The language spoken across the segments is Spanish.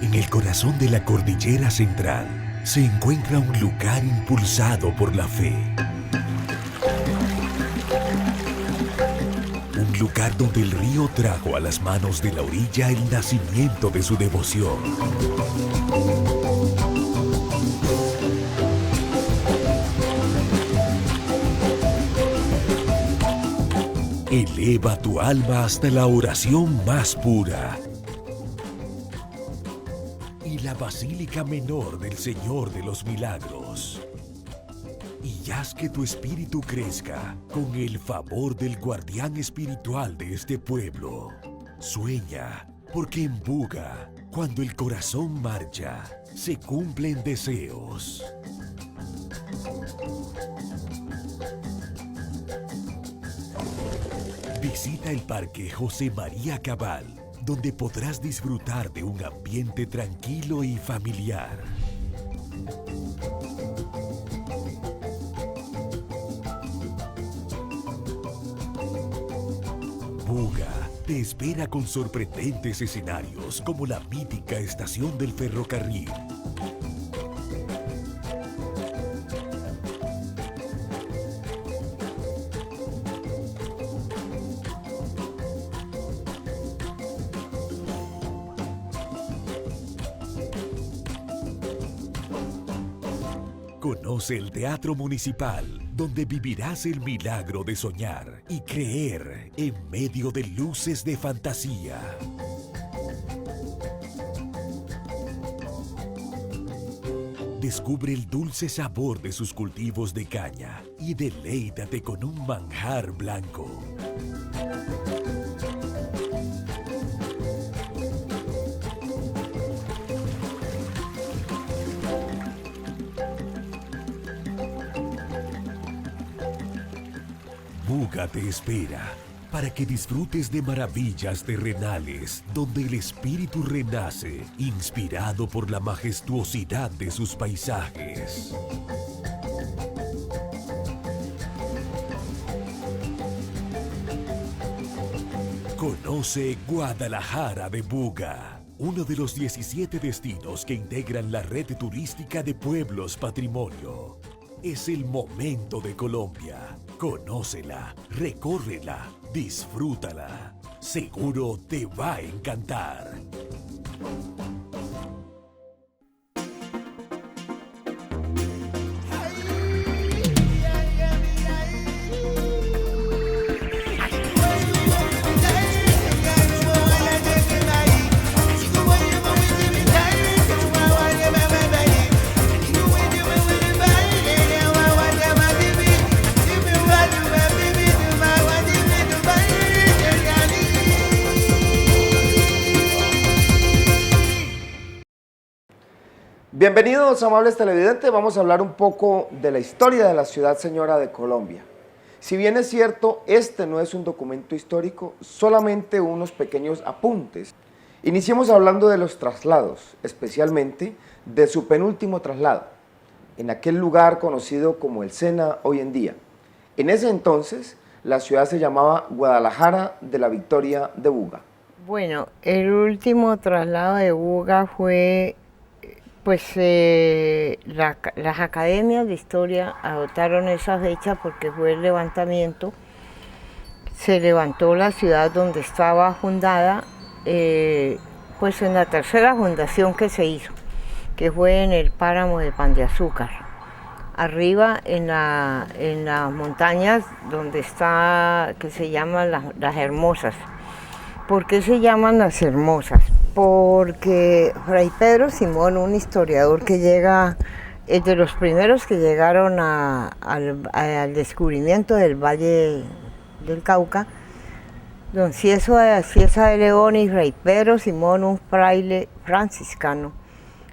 En el corazón de la cordillera central se encuentra un lugar impulsado por la fe. Un lugar donde el río trajo a las manos de la orilla el nacimiento de su devoción. Eleva tu alma hasta la oración más pura. Y la Basílica Menor del Señor de los Milagros. Y haz que tu espíritu crezca con el favor del guardián espiritual de este pueblo. Sueña, porque en Buga, cuando el corazón marcha, se cumplen deseos. Visita el Parque José María Cabal, donde podrás disfrutar de un ambiente tranquilo y familiar. Buga te espera con sorprendentes escenarios como la mítica estación del ferrocarril. Conoce el Teatro Municipal, donde vivirás el milagro de soñar y creer en medio de luces de fantasía. Descubre el dulce sabor de sus cultivos de caña y deleítate con un manjar blanco. Buga te espera para que disfrutes de maravillas terrenales donde el espíritu renace inspirado por la majestuosidad de sus paisajes. Conoce Guadalajara de Buga, uno de los 17 destinos que integran la red turística de Pueblos Patrimonio. Es el momento de Colombia. Conócela, recórrela, disfrútala. Seguro te va a encantar. Bienvenidos, amables televidentes. Vamos a hablar un poco de la historia de la ciudad señora de Colombia. Si bien es cierto, este no es un documento histórico, solamente unos pequeños apuntes. Iniciemos hablando de los traslados, especialmente de su penúltimo traslado, en aquel lugar conocido como el Sena hoy en día. En ese entonces, la ciudad se llamaba Guadalajara de la Victoria de Buga. Bueno, el último traslado de Buga fue... las academias de historia adoptaron esa fecha porque fue el levantamiento. Se levantó la ciudad donde estaba fundada, en la tercera fundación que se hizo, que fue en el páramo de Pan de Azúcar. Arriba en las montañas donde está, que se llaman las Hermosas. ¿Por qué se llaman las Hermosas? Porque Fray Pedro Simón, un historiador que llega, es de los primeros que llegaron al descubrimiento del Valle del Cauca, don Ciesa de León y Fray Pedro Simón, un fraile franciscano.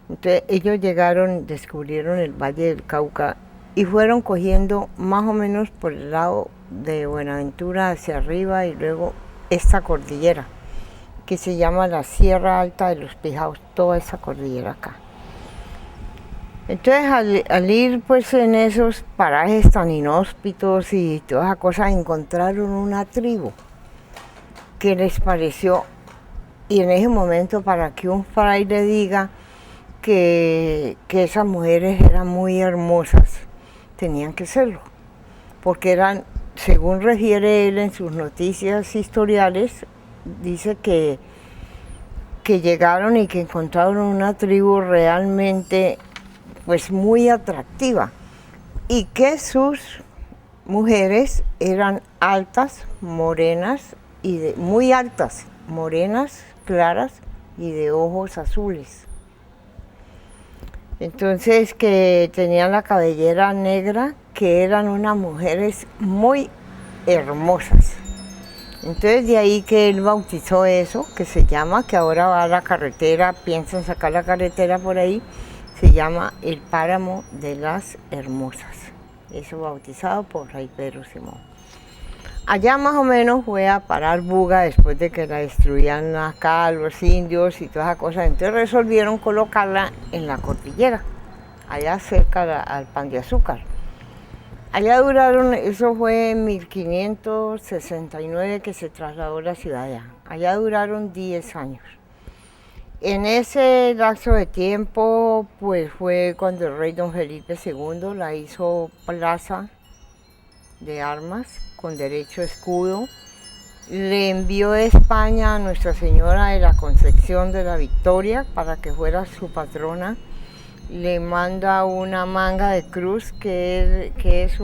Entonces ellos llegaron, descubrieron el Valle del Cauca y fueron cogiendo más o menos por el lado de Buenaventura hacia arriba y luego esta cordillera, que se llama la Sierra Alta de los Pijaos, toda esa cordillera acá. Entonces al ir pues en esos parajes tan inhóspitos y todas esas cosas, encontraron una tribu que les pareció Y en ese momento, para que un fraile diga que esas mujeres eran muy hermosas, tenían que serlo, porque eran, según refiere él en sus noticias historiales, dice que llegaron y que encontraron una tribu realmente pues muy atractiva y que sus mujeres eran altas, morenas y muy altas, morenas, claras y de ojos azules. Entonces que tenían la cabellera negra, que eran unas mujeres muy hermosas. Entonces de ahí que él bautizó eso, que se llama, que ahora va a la carretera, piensan sacar la carretera por ahí, se llama el Páramo de las Hermosas. Eso bautizado por Fray Pedro Simón. Allá más o menos fue a parar Buga después de que la destruían acá los indios y todas esas cosas. Entonces resolvieron colocarla en la cordillera, allá cerca al Pan de Azúcar. Allá duraron, eso fue en 1569 que se trasladó la ciudad allá. Allá duraron 10 años. En ese lapso de tiempo, pues fue cuando el rey don Felipe II la hizo plaza de armas con derecho a escudo. Le envió de España a Nuestra Señora de la Concepción de la Victoria para que fuera su patrona. Le manda una manga de cruz que es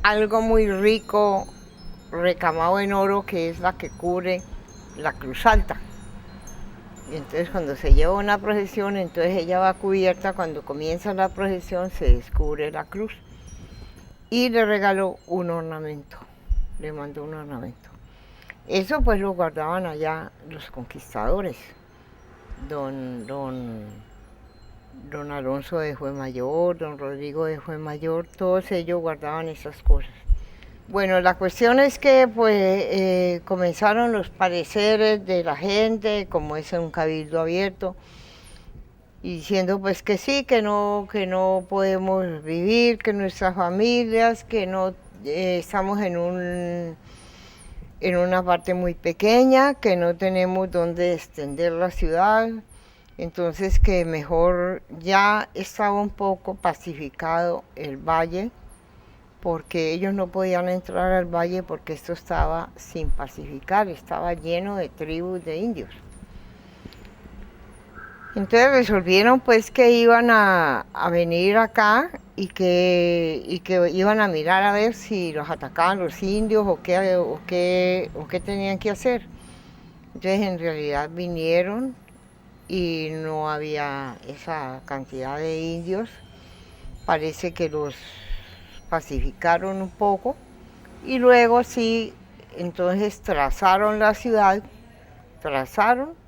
algo muy rico, recamado en oro, que es la que cubre la cruz alta. Y entonces cuando se lleva una procesión, entonces ella va cubierta, cuando comienza la procesión se descubre la cruz. Y le regaló un ornamento, le mandó un ornamento. Eso pues lo guardaban allá los conquistadores. Don Alonso de Fuenmayor, don Rodrigo de Fuenmayor, todos ellos guardaban esas cosas. Bueno, la cuestión es que pues comenzaron los pareceres de la gente, como es un cabildo abierto, y diciendo pues que sí, que no podemos vivir, que nuestras familias, que no estamos en una parte muy pequeña, que no tenemos dónde extender la ciudad, entonces que mejor ya estaba un poco pacificado el valle, porque ellos no podían entrar al valle porque esto estaba sin pacificar, estaba lleno de tribus de indios. Entonces resolvieron pues que iban a venir acá y que iban a mirar a ver si los atacaban los indios o qué tenían que hacer. Entonces en realidad vinieron y no había esa cantidad de indios. Parece que los pacificaron un poco y luego sí, entonces trazaron la ciudad, trazaron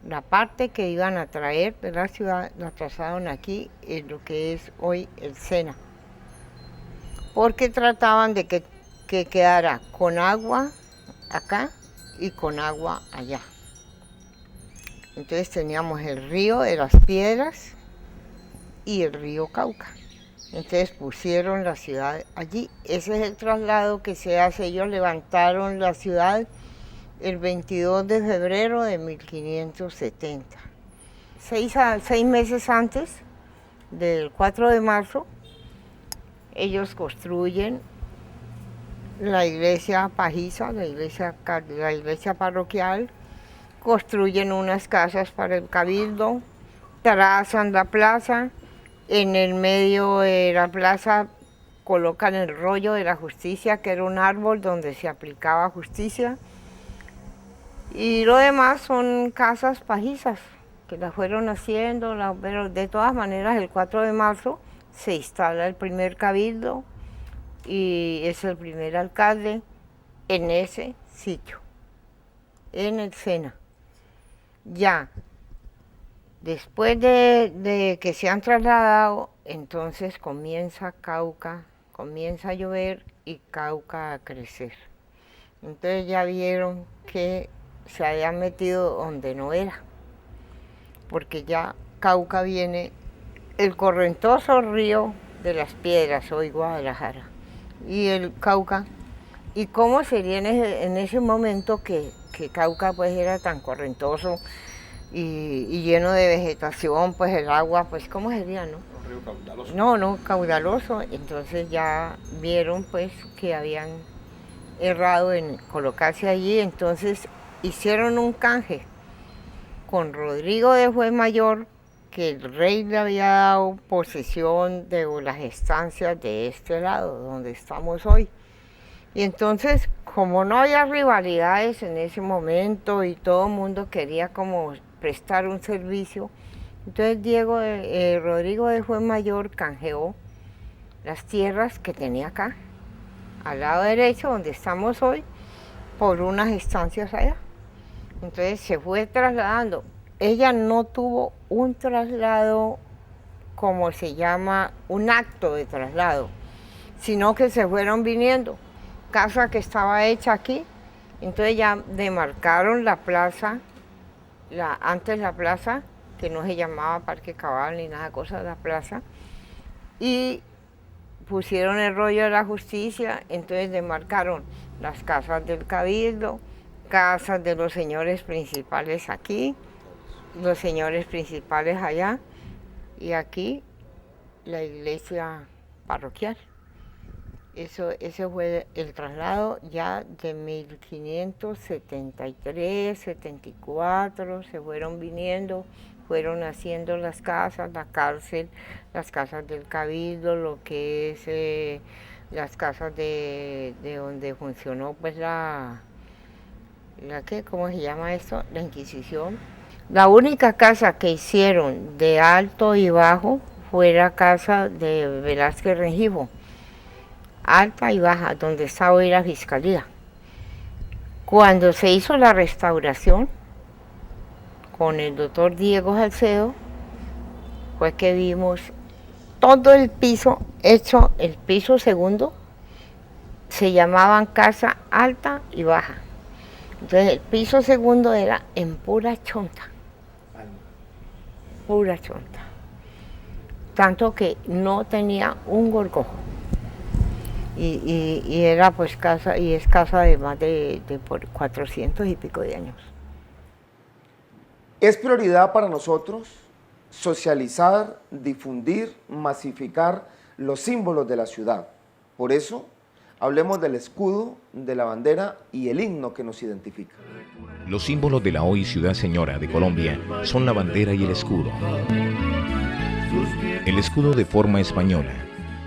la parte que iban a traer de la ciudad, la trazaron aquí en lo que es hoy el Sena, porque trataban de que quedara con agua acá y con agua allá. Entonces teníamos el río de las Piedras y el río Cauca. Entonces pusieron la ciudad allí. Ese es el traslado que se hace. Ellos levantaron la ciudad el 22 de febrero de 1570. 6 meses antes del 4 de marzo, ellos construyen la iglesia pajiza, la iglesia parroquial, construyen unas casas para el cabildo, trazan la plaza, en el medio de la plaza colocan el rollo de la justicia, que era un árbol donde se aplicaba justicia, y lo demás son casas pajizas que las fueron haciendo, pero de todas maneras el 4 de marzo se instala el primer cabildo y es el primer alcalde en ese sitio, en el Sena. Ya, después de que se han trasladado, entonces comienza Cauca, comienza a llover y Cauca a crecer. Entonces ya vieron que se habían metido donde no era, porque ya Cauca viene el correntoso río de las Piedras, hoy Guadalajara, y el Cauca y cómo sería en ese momento que Cauca pues era tan correntoso y lleno de vegetación, pues el agua, pues ¿cómo sería, no? Un río caudaloso. No, caudaloso. Entonces ya vieron pues que habían errado en colocarse allí, entonces hicieron un canje con Rodrigo de Juez Mayor, que el rey le había dado posesión de las estancias de este lado, donde estamos hoy. Y entonces, como no había rivalidades en ese momento y todo el mundo quería como prestar un servicio, entonces Rodrigo de Juez Mayor canjeó las tierras que tenía acá, al lado derecho, donde estamos hoy, por unas estancias allá. Entonces se fue trasladando. Ella no tuvo un traslado, como se llama, un acto de traslado, sino que se fueron viniendo. Casa que estaba hecha aquí, entonces ya demarcaron la plaza, antes la plaza, que no se llamaba Parque Cabal ni nada, cosa de la plaza, y pusieron el rollo de la justicia, entonces demarcaron las casas del cabildo, casas de los señores principales aquí, los señores principales allá, y aquí la iglesia parroquial. Ese fue el traslado ya de 1573, 74, se fueron viniendo, fueron haciendo las casas, la cárcel, las casas del cabildo, lo que es las casas de donde funcionó pues ¿cómo se llama esto? La Inquisición. La única casa que hicieron de alto y bajo fue la casa de Velázquez Rengifo, alta y baja, donde está hoy la fiscalía. Cuando se hizo la restauración con el doctor Diego Salcedo, fue que vimos todo el piso hecho, el piso segundo, se llamaban casa alta y baja. Entonces el piso segundo era en pura chonta, pura chonta, tanto que no tenía un gorgojo. Y era pues casa, y es casa de más de por 400 y pico de años. Es prioridad para nosotros socializar, difundir, masificar los símbolos de la ciudad. Por eso, hablemos del escudo, de la bandera y el himno que nos identifica. Los símbolos de la hoy Ciudad Señora de Colombia son la bandera y el escudo. El escudo de forma española,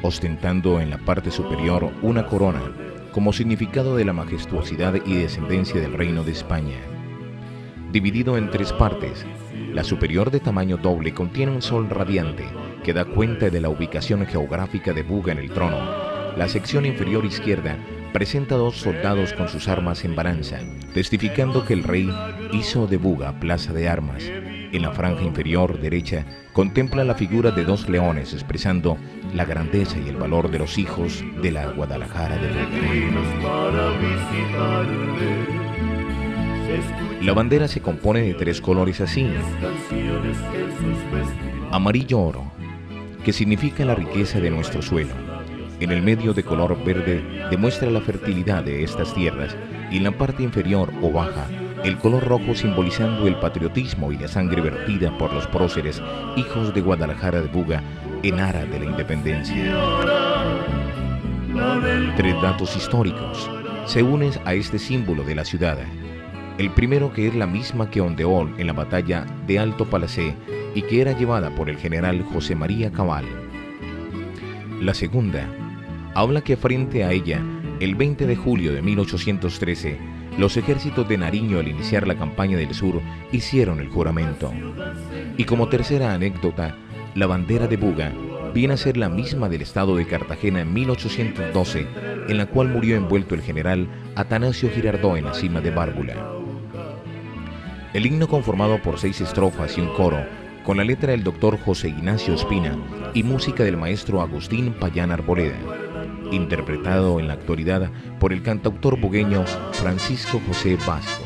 ostentando en la parte superior una corona, como significado de la majestuosidad y descendencia del Reino de España. Dividido en tres partes, la superior de tamaño doble contiene un sol radiante que da cuenta de la ubicación geográfica de Buga en el trono. La sección inferior izquierda presenta dos soldados con sus armas en balanza, testificando que el rey hizo de Buga plaza de armas. En la franja inferior derecha contempla la figura de dos leones expresando la grandeza y el valor de los hijos de la Guadalajara de Buga. La bandera se compone de tres colores así: amarillo oro, que significa la riqueza de nuestro suelo. En el medio, de color verde, demuestra la fertilidad de estas tierras, y en la parte inferior o baja, el color rojo simbolizando el patriotismo y la sangre vertida por los próceres hijos de Guadalajara de Buga en aras de la independencia. Tres datos históricos se unen a este símbolo de la ciudad. El primero, que es la misma que ondeó en la batalla de Alto Palacé y que era llevada por el general José María Cabal. La segunda habla que frente a ella, el 20 de julio de 1813, los ejércitos de Nariño, al iniciar la campaña del sur, hicieron el juramento. Y como tercera anécdota, la bandera de Buga viene a ser la misma del estado de Cartagena en 1812, en la cual murió envuelto el general Atanasio Girardot en la cima de Bárbula. El himno, conformado por 6 estrofas y un coro, con la letra del doctor José Ignacio Espina y música del maestro Agustín Payán Arboleda, interpretado en la actualidad por el cantautor bugueño Francisco José Vasco.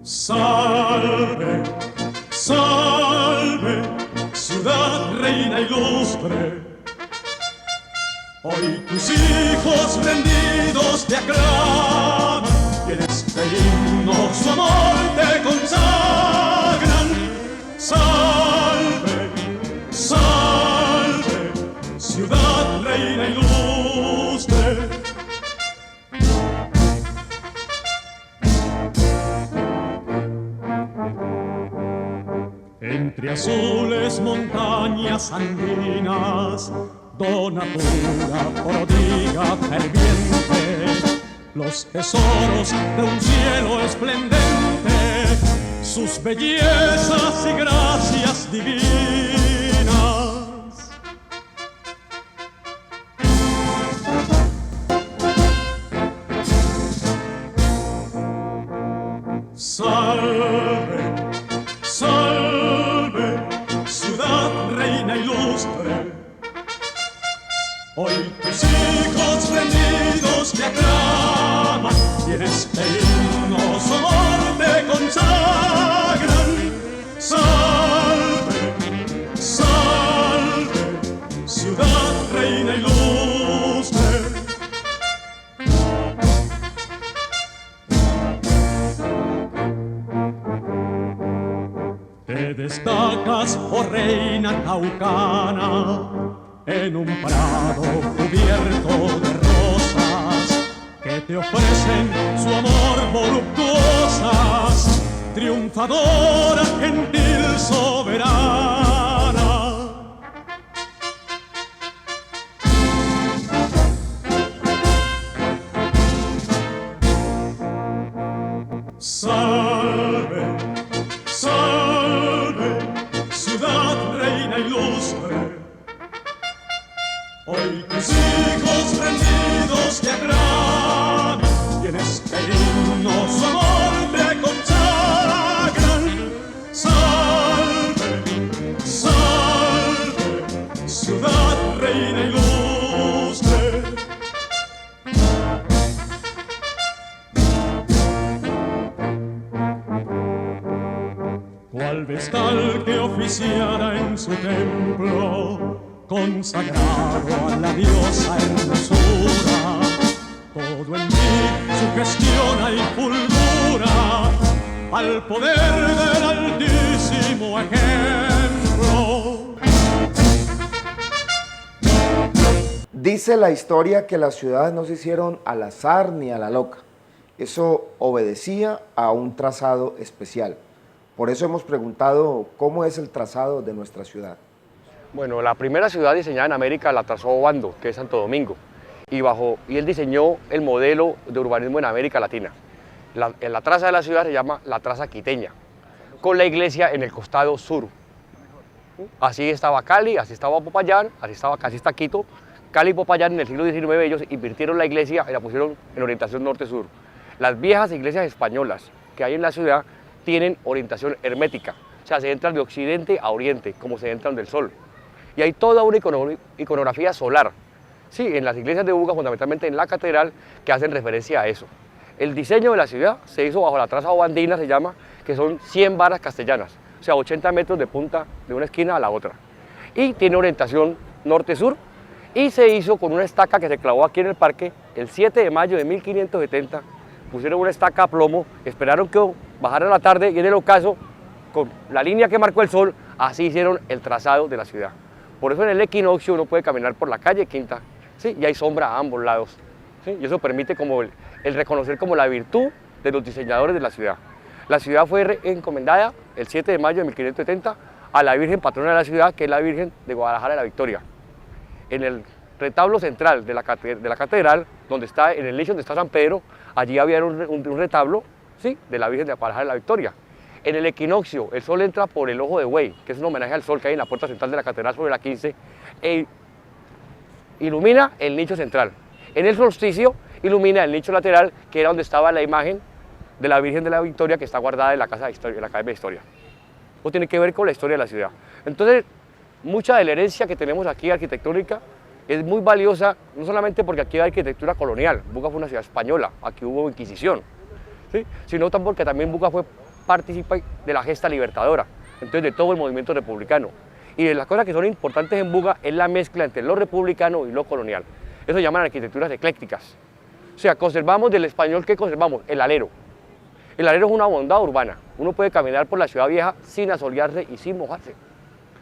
Salve, salve, ciudad reina ilustre. Hoy tus hijos rendidos te aclaman y en este himno su amor te consagran. Salve, salve, ciudad reina ilustre. Entre azules montañas andinas, donatura prodiga ferviente los tesoros de un cielo esplendente, sus bellezas y gracias divinas. Salve, salve, ciudad reina ilustre. Hoy tus hijos rendidos te aclaman y en este himno su amor te consagran. Salve, salve, ciudad reina ilustre. Te destacas, oh reina caucana, en un prado cubierto de rosas que te ofrecen su amor voluptuosas, triunfadora, gentil, soberana. Salve, salve, ciudad reina ilustre. Hoy tus hijos rendidos te aclaman y en este himno su amor te consagran. Salve, salve, ciudad reina ilustre. Cual vestal que oficiara en su templo, consagrado a la diosa hermosura, todo en ti sugestiona y fulgura al poder del altísimo ejemplo. Dice la historia que las ciudades no se hicieron al azar ni a la loca. Eso obedecía a un trazado especial. Por eso hemos preguntado cómo es el trazado de nuestra ciudad. Bueno, la primera ciudad diseñada en América la trazó Obando, que es Santo Domingo, y él diseñó el modelo de urbanismo en América Latina. La traza de la ciudad se llama la traza quiteña, con la iglesia en el costado sur. Así estaba Cali, así estaba Popayán, así está Quito. Cali y Popayán en el siglo XIX ellos invirtieron la iglesia y la pusieron en orientación norte-sur. Las viejas iglesias españolas que hay en la ciudad tienen orientación hermética, o sea, se entran de occidente a oriente, como se entran del sol. Y hay toda una iconografía solar, sí, en las iglesias de Buga, fundamentalmente en la catedral, que hacen referencia a eso. El diseño de la ciudad se hizo bajo la traza obandina, se llama, que son 100 varas castellanas, o sea, 80 metros de punta de una esquina a la otra. Y tiene orientación norte-sur, y se hizo con una estaca que se clavó aquí en el parque el 7 de mayo de 1570, pusieron una estaca a plomo, esperaron que bajara la tarde y en el ocaso, con la línea que marcó el sol, así hicieron el trazado de la ciudad. Por eso en el equinoccio uno puede caminar por la calle Quinta, ¿sí? Y hay sombra a ambos lados, ¿sí? Y eso permite como el reconocer como la virtud de los diseñadores de la ciudad. La ciudad fue encomendada el 7 de mayo de 1570 a la Virgen patrona de la ciudad, que es la Virgen de Guadalajara de la Victoria. En el retablo central de la catedral, donde está, en el nicho donde está San Pedro, allí había un retablo, ¿sí?, de la Virgen de Guadalajara de la Victoria. En el equinoccio, el sol entra por el ojo de buey, que es un homenaje al sol que hay en la puerta central de la catedral sobre la 15, e ilumina el nicho central. En el solsticio, ilumina el nicho lateral, que era donde estaba la imagen de la Virgen de la Victoria, que está guardada en la Casa de Historia, en la Academia de Historia. Eso tiene que ver con la historia de la ciudad. Entonces, mucha de la herencia que tenemos aquí arquitectónica es muy valiosa, no solamente porque aquí hay arquitectura colonial, Buga fue una ciudad española, aquí hubo Inquisición, ¿sí?, sino también porque también Buga fue participa de la gesta libertadora, entonces de todo el movimiento republicano. Y las cosas que son importantes en Buga es la mezcla entre lo republicano y lo colonial. Eso llaman arquitecturas eclécticas. O sea, conservamos del español, ¿qué conservamos? El alero. El alero es una bondad urbana. Uno puede caminar por la ciudad vieja sin asolearse y sin mojarse.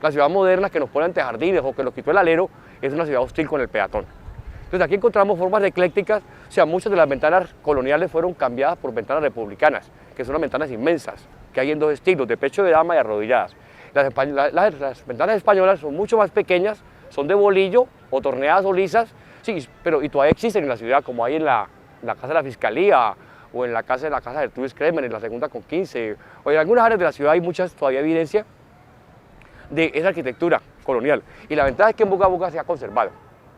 La ciudad moderna que nos pone ante jardines o que nos quitó el alero es una ciudad hostil con el peatón. Entonces aquí encontramos formas eclécticas, o sea, muchas de las ventanas coloniales fueron cambiadas por ventanas republicanas, que son unas ventanas inmensas, que hay en dos estilos, de pecho de dama y arrodilladas. Las ventanas españolas son mucho más pequeñas, son de bolillo o torneadas o lisas, sí, pero y todavía existen en la ciudad, como hay en la Casa de la Fiscalía, o en la casa de Artús Kremer, en la segunda con 15, o en algunas áreas de la ciudad hay muchas todavía evidencia de esa arquitectura colonial. Y la ventaja es que en Buga se ha conservado,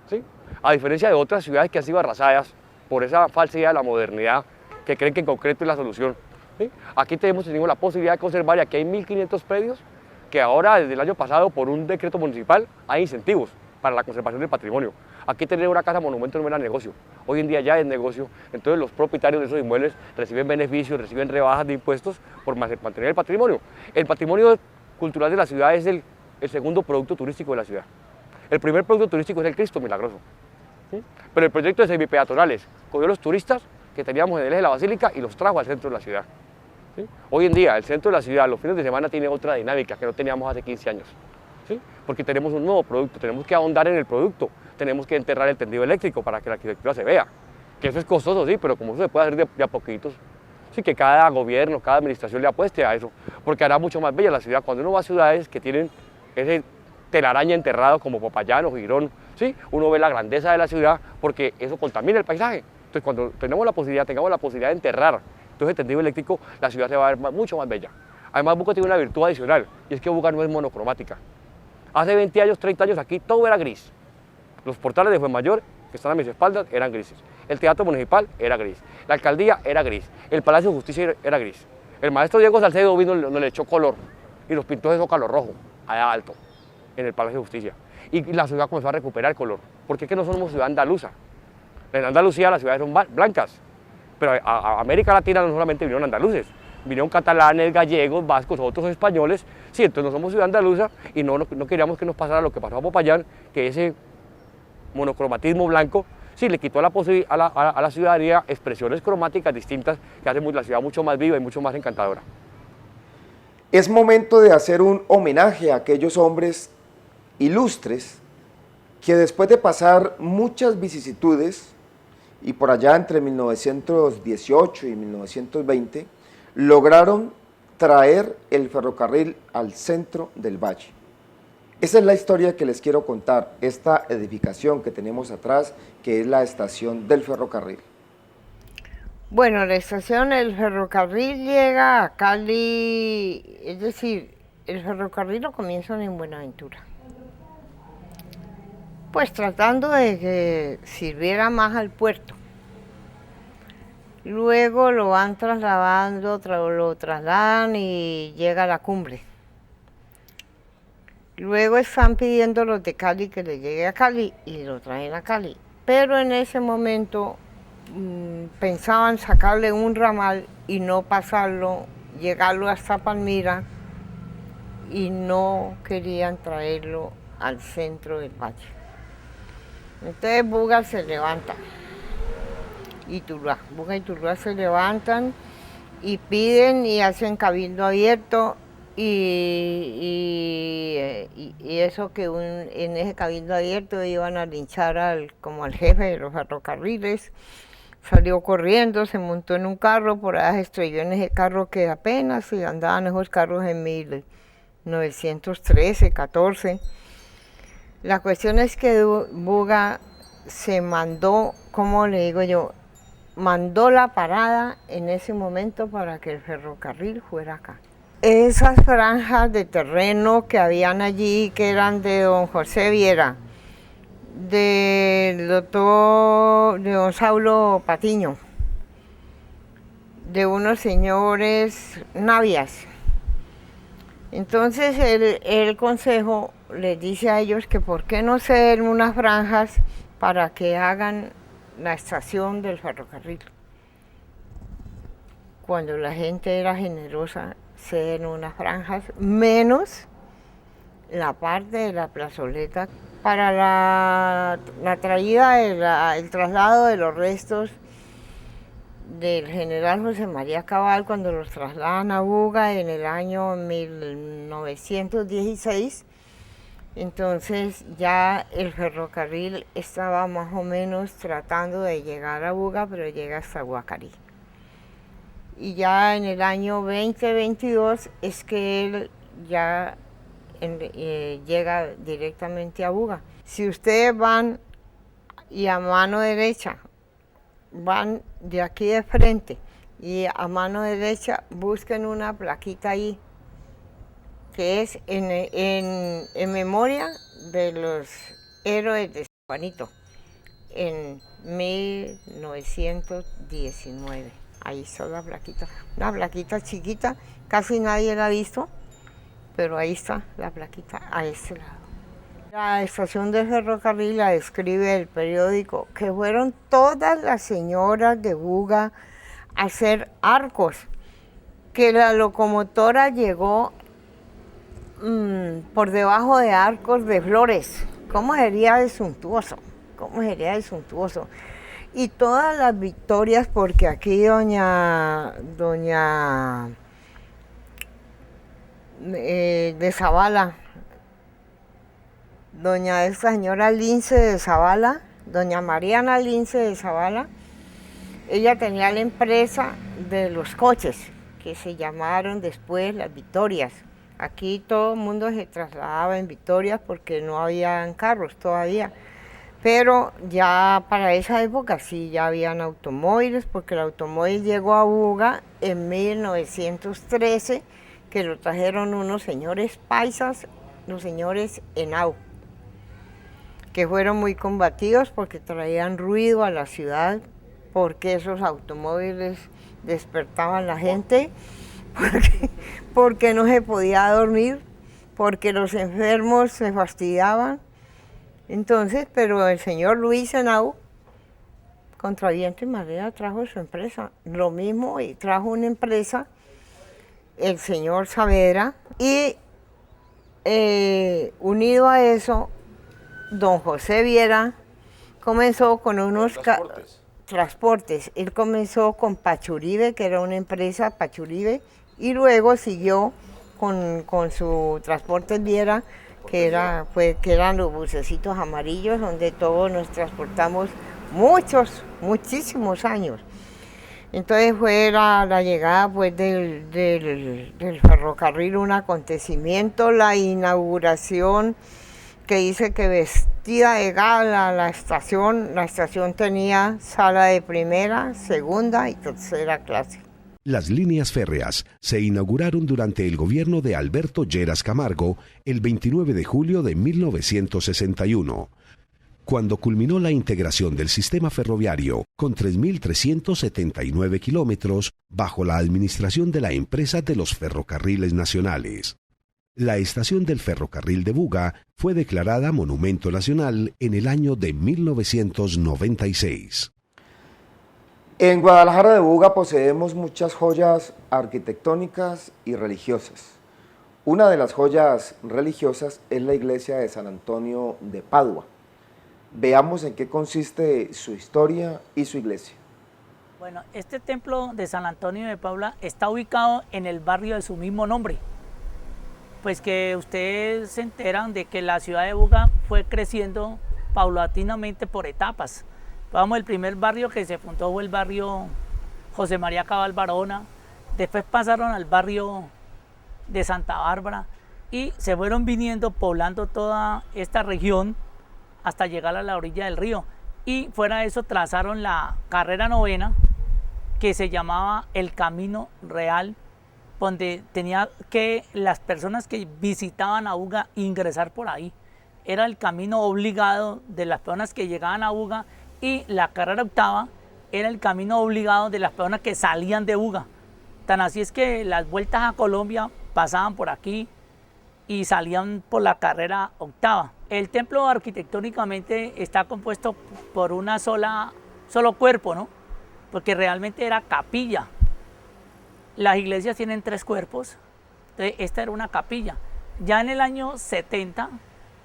¿sí? A diferencia de otras ciudades que han sido arrasadas por esa falsa idea de la modernidad, que creen que en concreto es la solución, ¿sí? Aquí tenemos la posibilidad de conservar, y aquí hay 1.500 predios que ahora, desde el año pasado, por un decreto municipal, hay incentivos para la conservación del patrimonio. Aquí tener una casa monumento no era negocio, hoy en día ya es negocio, entonces los propietarios de esos inmuebles reciben beneficios, reciben rebajas de impuestos por mantener el patrimonio. El patrimonio cultural de la ciudad es el segundo producto turístico de la ciudad. El primer producto turístico es el Cristo Milagroso, ¿sí? Pero el proyecto de semipeatonales cogió los turistas que teníamos en el eje de la Basílica y los trajo al centro de la ciudad, ¿sí? Hoy en día el centro de la ciudad, los fines de semana, tiene otra dinámica que no teníamos hace 15 años, ¿sí? Porque tenemos un nuevo producto, tenemos que ahondar en el producto, tenemos que enterrar el tendido eléctrico para que la arquitectura se vea, que eso es costoso, sí, pero como eso se puede hacer de a poquitos, sí, que cada gobierno, cada administración le apueste a eso, porque hará mucho más bella la ciudad. Cuando uno va a ciudades que tienen ese telaraña enterrado como Popayán o Girón, ¿sí? Uno ve la grandeza de la ciudad porque eso contamina el paisaje. Entonces cuando tengamos la posibilidad de enterrar todo ese tendido eléctrico, la ciudad se va a ver mucho más bella. Además, Buga tiene una virtud adicional, y es que Buga no es monocromática. Hace 20 años, 30 años aquí todo era gris. Los portales de Fuenmayor, que están a mis espaldas, eran grises. El Teatro Municipal era gris. La Alcaldía era gris. El Palacio de Justicia era gris. El maestro Diego Salcedo vino y le echó color y los pintó de zócalo rojo, allá alto, en el Palacio de Justicia. Y la ciudad comenzó a recuperar el color. Porque es que no somos ciudad andaluza. En Andalucía las ciudades son blancas. Pero a América Latina no solamente vinieron andaluces, vinieron catalanes, gallegos, vascos, otros españoles. Sí, entonces no somos ciudad andaluza y no queríamos que nos pasara lo que pasó a Popayán, que ese monocromatismo blanco sí le quitó a la ciudadanía expresiones cromáticas distintas que hacen la ciudad mucho más viva y mucho más encantadora. Es momento de hacer un homenaje a aquellos hombres ilustres que después de pasar muchas vicisitudes y por allá entre 1918 y 1920 lograron traer el ferrocarril al centro del valle. Esa es la historia que les quiero contar, esta edificación que tenemos atrás, que es la estación del ferrocarril. Bueno, la estación del ferrocarril llega a Cali, es decir, el ferrocarril lo comienzan en Buenaventura. Pues tratando de que sirviera más al puerto. Luego lo van trasladando, lo trasladan y llega a la cumbre. Luego están pidiendo los de Cali que le llegue a Cali y lo traen a Cali. Pero en ese momento pensaban sacarle un ramal y no pasarlo, llegarlo hasta Palmira, y no querían traerlo al centro del valle. Entonces Buga se levanta, Buga y Tuluá se levantan y piden y hacen cabildo abierto. Y eso que en ese cabildo abierto iban a linchar como al jefe de los ferrocarriles, salió corriendo, se montó en un carro, por allá se estrelló en ese carro que apenas andaban esos carros en 1913, 14. La cuestión es que Buga se mandó, ¿cómo le digo yo? Mandó la parada en ese momento para que el ferrocarril fuera acá. Esas franjas de terreno que habían allí, que eran de don José Viera, del doctor, de don Saulo Patiño, de unos señores Navias. Entonces el consejo les dice a ellos que por qué no ceden unas franjas para que hagan la estación del ferrocarril. Cuando la gente era generosa, ceden unas franjas, menos la parte de la plazoleta para la traída, el traslado de los restos del general José María Cabal cuando los trasladan a Buga en el año 1916. Entonces ya el ferrocarril estaba más o menos tratando de llegar a Buga, pero llega hasta Guacarí. Y ya en el año 2022 es que él ya llega directamente a Buga. Si ustedes van y a mano derecha, van de aquí de frente y a mano derecha busquen una plaquita ahí, que es en memoria de los héroes de San Juanito, en 1919. Ahí está la plaquita, una plaquita chiquita, casi nadie la ha visto, pero ahí está la plaquita a este lado. La estación de ferrocarril la describe el periódico, que fueron todas las señoras de Buga a hacer arcos, que la locomotora llegó por debajo de arcos de flores. ¿Cómo sería de suntuoso? ¿Cómo sería de suntuoso? Y todas las victorias, porque aquí doña de Zavala, doña esta señora Lince de Zavala, doña Mariana Lince de Zavala, ella tenía la empresa de los coches, que se llamaron después las Victorias. Aquí todo el mundo se trasladaba en Victorias porque no habían carros todavía. Pero ya para esa época sí ya habían automóviles, porque el automóvil llegó a Buga en 1913, que lo trajeron unos señores paisas, los señores Henao, que fueron muy combativos porque traían ruido a la ciudad, porque esos automóviles despertaban a la gente, porque no se podía dormir, porque los enfermos se fastidiaban. Entonces, pero el señor Luis Henao, contra viento y marea, trajo su empresa. Lo mismo, y trajo una empresa, el señor Saavedra, y unido a eso, don José Viera comenzó con unos transportes. Él comenzó con Pachuribe, que era una empresa Pachuribe, y luego siguió con su Transportes Viera, que eran los bucecitos amarillos donde todos nos transportamos muchísimos años. Entonces fue la llegada pues, del ferrocarril un acontecimiento, la inauguración, que dice que vestida de gala la estación tenía sala de primera, segunda y tercera clase. Las líneas férreas se inauguraron durante el gobierno de Alberto Lleras Camargo el 29 de julio de 1961, cuando culminó la integración del sistema ferroviario con 3.379 kilómetros bajo la administración de la empresa de los ferrocarriles nacionales. La estación del ferrocarril de Buga fue declarada Monumento Nacional en el año de 1996. En Guadalajara de Buga poseemos muchas joyas arquitectónicas y religiosas. Una de las joyas religiosas es la iglesia de San Antonio de Padua. Veamos en qué consiste su historia y su iglesia. Bueno, este templo de San Antonio de Padua está ubicado en el barrio de su mismo nombre. Pues que ustedes se enteran de que la ciudad de Buga fue creciendo paulatinamente por etapas. Vamos, el primer barrio que se fundó fue el barrio José María Cabal Barona, después pasaron al barrio de Santa Bárbara y se fueron viniendo poblando toda esta región hasta llegar a la orilla del río. Y fuera de eso trazaron la carrera novena, que se llamaba el Camino Real, donde tenía que las personas que visitaban a Buga ingresar por ahí. Era el camino obligado de las personas que llegaban a Buga, y la carrera octava era el camino obligado de las personas que salían de Buga. Tan así es que las vueltas a Colombia pasaban por aquí y salían por la carrera octava. El templo arquitectónicamente está compuesto por solo cuerpo, ¿no? Porque realmente era capilla. Las iglesias tienen 3 cuerpos, entonces esta era una capilla. Ya en el año 70,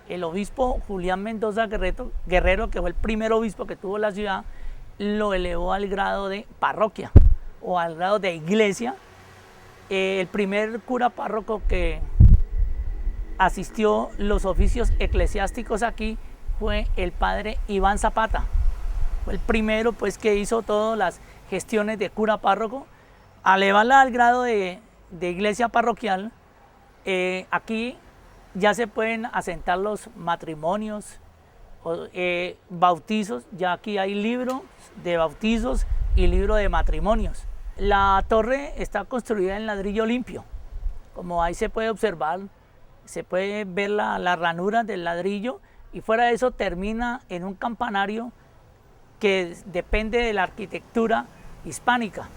el obispo Julián Mendoza Guerrero, que fue el primer obispo que tuvo la ciudad, lo elevó al grado de parroquia o al grado de iglesia. El primer cura párroco que asistió los oficios eclesiásticos aquí fue el padre Iván Zapata. Fue el primero pues, que hizo todas las gestiones de cura párroco. Al elevarla al grado de iglesia parroquial, aquí ya se pueden asentar los matrimonios, bautizos, ya aquí hay libro de bautizos y libro de matrimonios. La torre está construida en ladrillo limpio, como ahí se puede observar, se puede ver la ranura del ladrillo, y fuera de eso termina en un campanario que depende de la arquitectura hispánica.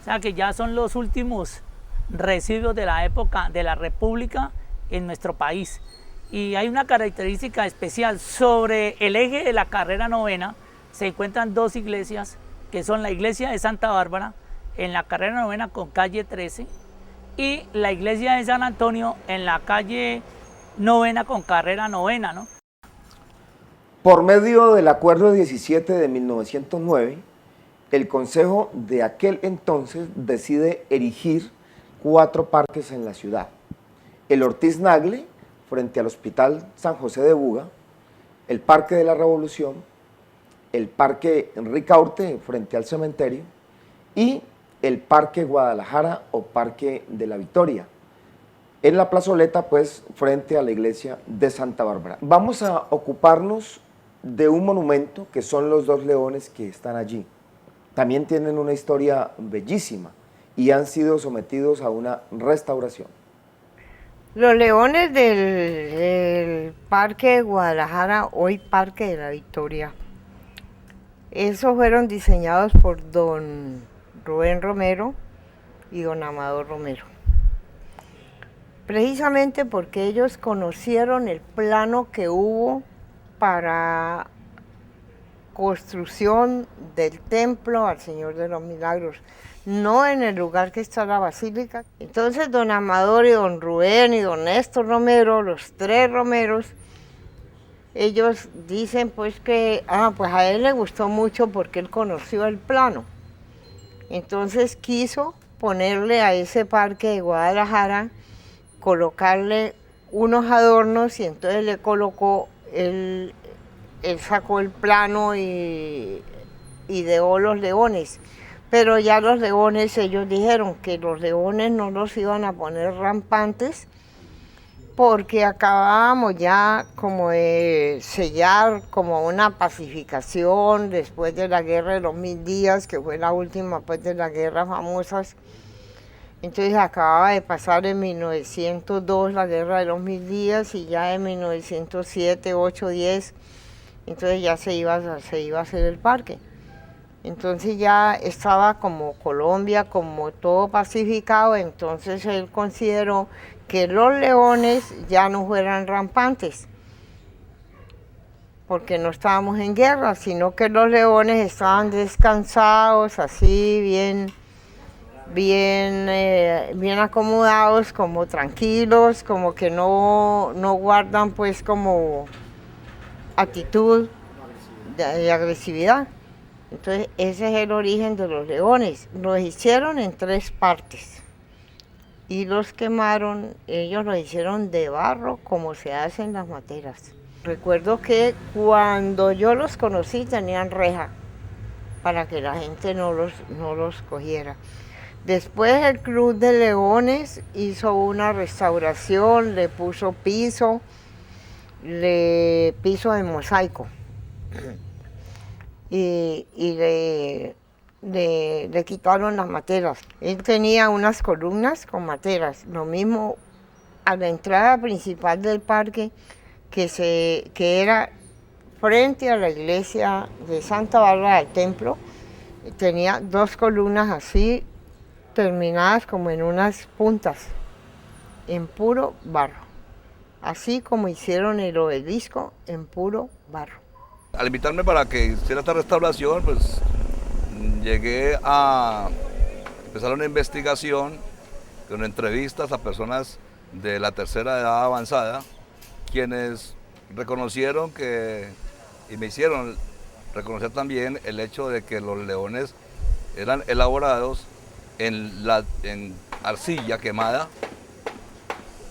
O sea que ya son los últimos residuos de la época de la República en nuestro país. Y hay una característica especial: sobre el eje de la carrera novena se encuentran dos iglesias, que son la iglesia de Santa Bárbara en la carrera novena con calle 13 y la iglesia de San Antonio en la calle novena con carrera novena, ¿no? Por medio del Acuerdo 17 de 1909, el Consejo de aquel entonces decide erigir 4 parques en la ciudad: el Ortiz Nagle, frente al Hospital San José de Buga, el Parque de la Revolución, el Parque Ricaurte, frente al cementerio, y el Parque Guadalajara o Parque de la Victoria, en la plazoleta, pues, frente a la iglesia de Santa Bárbara. Vamos a ocuparnos de un monumento que son los 2 leones que están allí. También tienen una historia bellísima y han sido sometidos a una restauración. Los leones del Parque de Guadalajara, hoy Parque de la Victoria, esos fueron diseñados por don Rubén Romero y don Amador Romero. Precisamente porque ellos conocieron el plano que hubo para construcción del templo al Señor de los Milagros, no en el lugar que está la basílica. Entonces don Amador y don Rubén y don Néstor Romero, los 3 Romeros, ellos dicen pues que pues a él le gustó mucho porque él conoció el plano. Entonces quiso ponerle a ese parque de Guadalajara, colocarle unos adornos, y entonces le colocó, él sacó el plano y ideó los leones. Pero ya los leones, ellos dijeron que los leones no los iban a poner rampantes porque acabábamos ya como de sellar como una pacificación después de la Guerra de los 1000 días, que fue la última pues de las guerras famosas. Entonces acababa de pasar en 1902 la Guerra de los 1000 días, y ya en 1907, 8, 10, entonces ya se iba a hacer el parque. Entonces ya estaba como Colombia, como todo pacificado, entonces él consideró que los leones ya no fueran rampantes, porque no estábamos en guerra, sino que los leones estaban descansados, así bien acomodados, como tranquilos, como que no guardan pues como actitud de agresividad. Entonces ese es el origen de los leones. Los hicieron en 3 partes y los quemaron. Ellos los hicieron de barro, como se hacen las materas. Recuerdo que cuando yo los conocí tenían reja para que la gente no los cogiera. Después el Club de Leones hizo una restauración, le puso piso de mosaico. Y le quitaron las materas. Él tenía unas columnas con materas, lo mismo a la entrada principal del parque, que era frente a la iglesia de Santa Bárbara del Templo. Tenía 2 columnas así, terminadas como en unas puntas, en puro barro, así como hicieron el obelisco en puro barro. Al invitarme para que hiciera esta restauración, pues llegué a empezar una investigación con entrevistas a personas de la tercera edad avanzada, quienes reconocieron y me hicieron reconocer también el hecho de que los leones eran elaborados en arcilla quemada,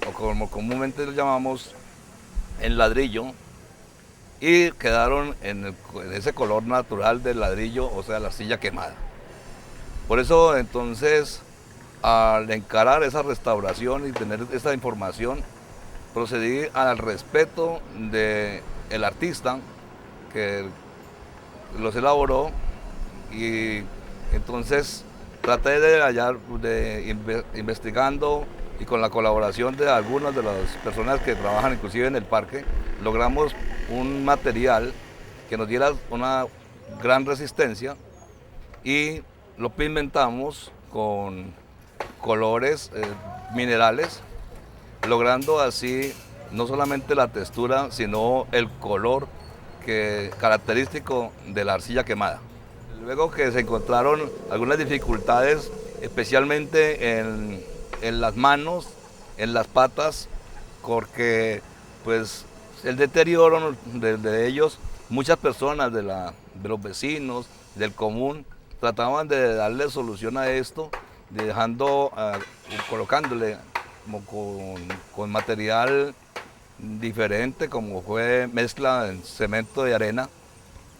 o como comúnmente lo llamamos, en ladrillo, y quedaron en ese color natural del ladrillo, o sea, la arcilla quemada. Por eso entonces, al encarar esa restauración y tener esa información, procedí al respeto del artista que los elaboró, y entonces traté de investigando, y con la colaboración de algunas de las personas que trabajan inclusive en el parque, logramos un material que nos diera una gran resistencia, y lo pigmentamos con colores minerales, logrando así no solamente la textura, sino el color característico de la arcilla quemada. Luego que se encontraron algunas dificultades, especialmente en las manos, en las patas, porque pues el deterioro de ellos, muchas personas de los vecinos, del común, trataban de darle solución a esto, colocándole con material diferente, como fue mezcla en cemento y arena,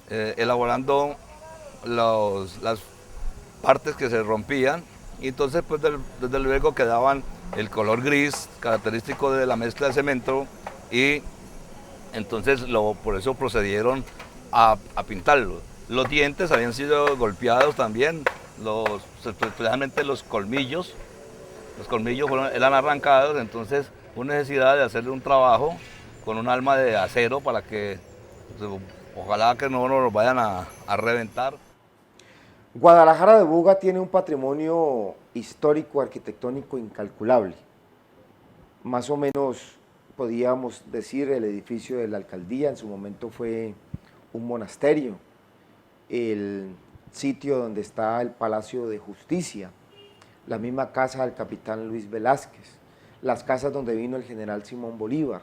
elaborando las partes que se rompían, y entonces pues desde luego quedaban el color gris característico de la mezcla de cemento, y entonces por eso procedieron a pintarlo. Los dientes habían sido golpeados también, especialmente los colmillos eran arrancados, entonces hubo necesidad de hacerle un trabajo con un alma de acero para que ojalá que no nos vayan a reventar. Guadalajara de Buga tiene un patrimonio histórico arquitectónico incalculable. Más o menos podíamos decir el edificio de la alcaldía, en su momento fue un monasterio, el sitio donde está el Palacio de Justicia, la misma casa del capitán Luis Velázquez, las casas donde vino el general Simón Bolívar,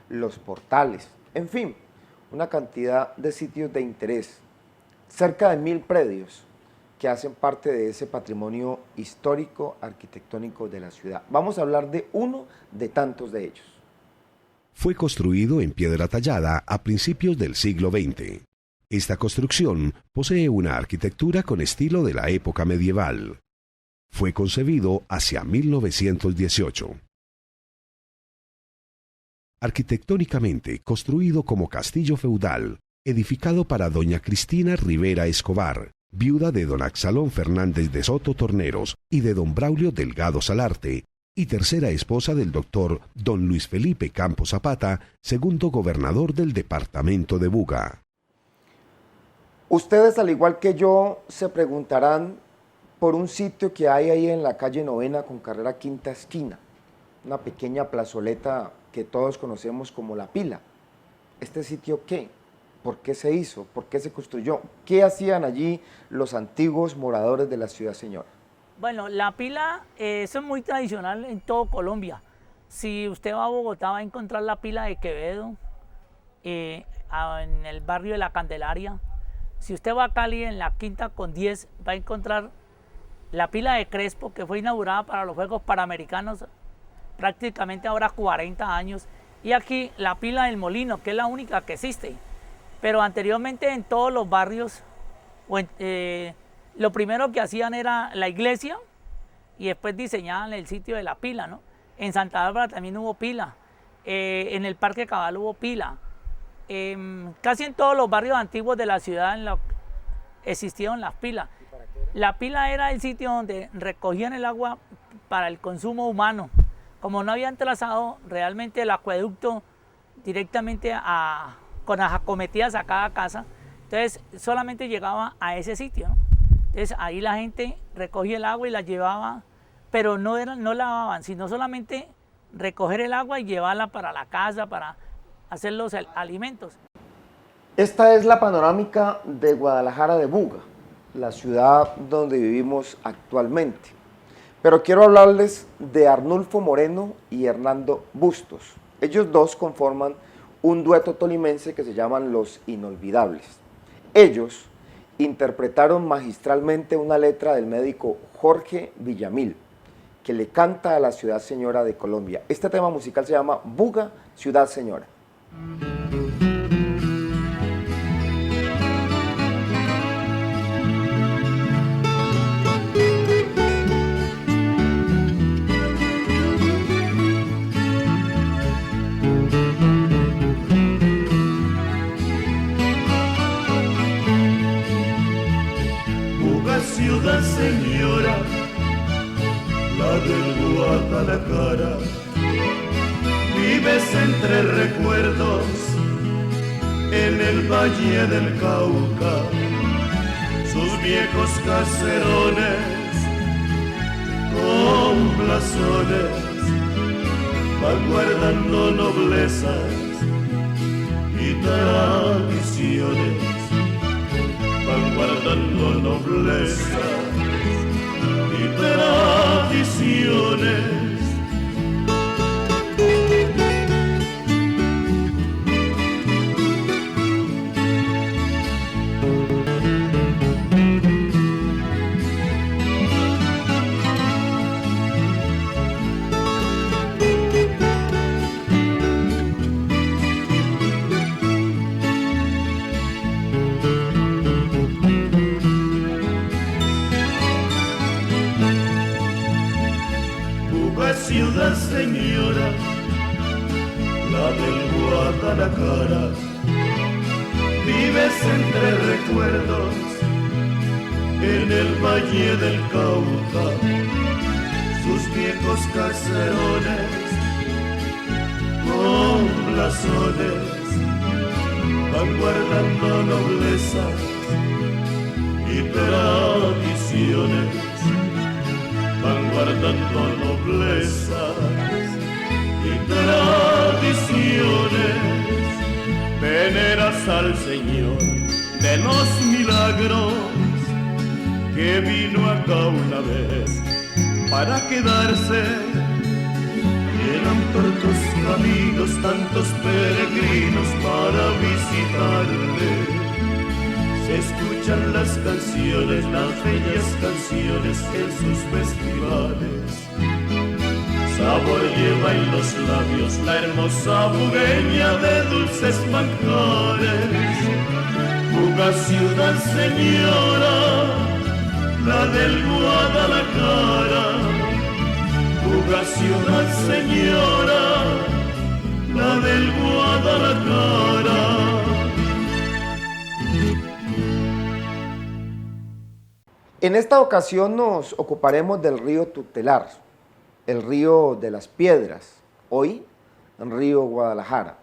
los portales, en fin, una cantidad de sitios de interés, cerca de 1000 predios que hacen parte de ese patrimonio histórico arquitectónico de la ciudad. Vamos a hablar de uno de tantos de ellos. Fue construido en piedra tallada a principios del siglo XX. Esta construcción posee una arquitectura con estilo de la época medieval. Fue concebido hacia 1918. Arquitectónicamente construido como castillo feudal, edificado para doña Cristina Rivera Escobar, viuda de don Axalón Fernández de Soto Torneros y de don Braulio Delgado Salarte, y tercera esposa del doctor don Luis Felipe Campos Zapata, segundo gobernador del departamento de Buga. Ustedes, al igual que yo, se preguntarán por un sitio que hay ahí en la calle Novena con carrera Quinta Esquina, una pequeña plazoleta que todos conocemos como La Pila. ¿Este sitio qué? ¿Por qué se hizo? ¿Por qué se construyó? ¿Qué hacían allí los antiguos moradores de la ciudad, señora? Bueno, La Pila eso es muy tradicional en todo Colombia. Si usted va a Bogotá va a encontrar La Pila de Quevedo, en el barrio de La Candelaria. Si usted va a Cali, en la Quinta con 10, va a encontrar La Pila de Crespo, que fue inaugurada para los Juegos Panamericanos prácticamente ahora 40 años. Y aquí La Pila del Molino, que es la única que existe. Pero anteriormente en todos los barrios, lo primero que hacían era la iglesia y después diseñaban el sitio de la pila, ¿no? En Santa Bárbara también hubo pila, en el Parque Cabal hubo pila. Casi en todos los barrios antiguos de la ciudad existieron las pilas. La pila era el sitio donde recogían el agua para el consumo humano. Como no habían trazado realmente el acueducto directamente con las acometidas a cada casa, entonces solamente llegaba a ese sitio, ¿no? Entonces ahí la gente recogía el agua y la llevaba, pero no lavaban, sino solamente recoger el agua y llevarla para la casa, para hacer los alimentos. Esta es la panorámica de Guadalajara de Buga, la ciudad donde vivimos actualmente. Pero quiero hablarles de Arnulfo Moreno y Hernando Bustos. Ellos dos conforman un dueto tolimense que se llaman Los Inolvidables. Ellos interpretaron magistralmente una letra del médico Jorge Villamil, que le canta a la Ciudad Señora de Colombia. Este tema musical se llama Buga, Ciudad Señora. Ciudad señora, la del Guadalajara, vives entre recuerdos en el Valle del Cauca, sus viejos caserones con blasones van guardando noblezas y tradiciones, van guardando nobleza y tradiciones. Ciudad señora, la del Guadalajara, vives entre recuerdos en el Valle del Cauca, sus viejos caserones con blasones van guardando noblezas y tradiciones, van guardando noblezas y tradiciones. Veneras al Señor de los milagros, que vino acá una vez para quedarse. Llenan por tus caminos tantos peregrinos para visitarle. Se escuchan las canciones, las bellas canciones en sus festivales. Sabor lleva en los labios la hermosa bugueña de dulces manjares. Buga ciudad señora, la del Guadalajara. Buga ciudad señora, la del Guadalajara. En esta ocasión nos ocuparemos del río Tutelar, el río de las Piedras, hoy río Guadalajara,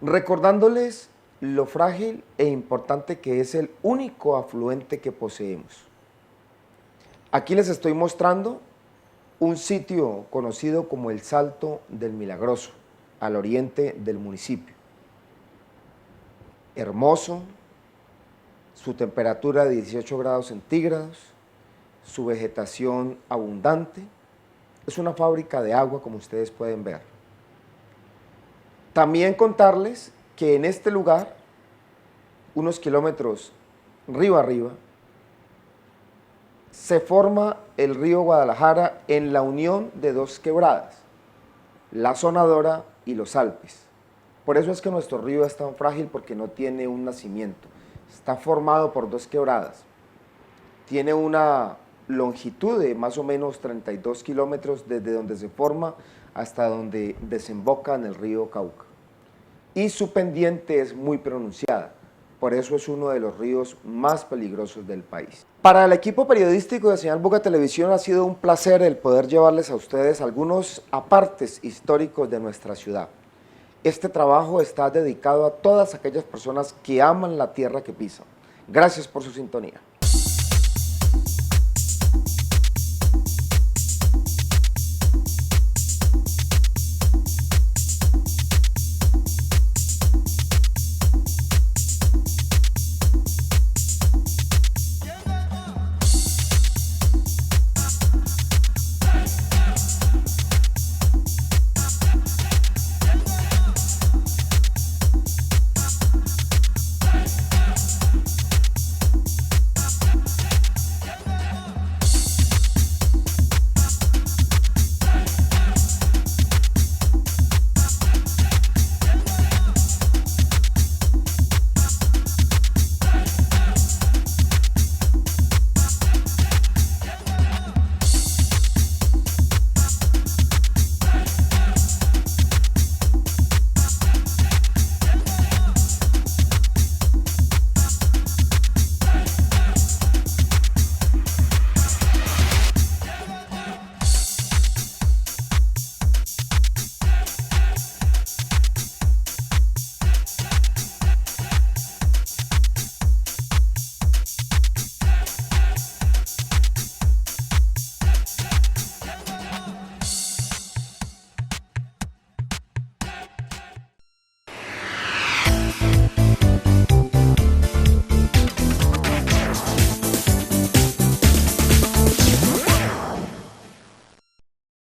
recordándoles lo frágil e importante que es el único afluente que poseemos. Aquí les estoy mostrando un sitio conocido como el Salto del Milagroso, al oriente del municipio. Hermoso, su temperatura de 18 grados centígrados, su vegetación abundante, es una fábrica de agua como ustedes pueden ver. También contarles que en este lugar, unos kilómetros río arriba, se forma el río Guadalajara en la unión de dos quebradas, la Sonadora y los Alpes. Por eso es que nuestro río es tan frágil, porque no tiene un nacimiento. Está formado por dos quebradas, tiene una longitud de más o menos 32 kilómetros desde donde se forma hasta donde desemboca en el río Cauca. Y su pendiente es muy pronunciada, por eso es uno de los ríos más peligrosos del país. Para el equipo periodístico de Señal Buga Televisión ha sido un placer el poder llevarles a ustedes algunos apartes históricos de nuestra ciudad. Este trabajo está dedicado a todas aquellas personas que aman la tierra que pisan. Gracias por su sintonía.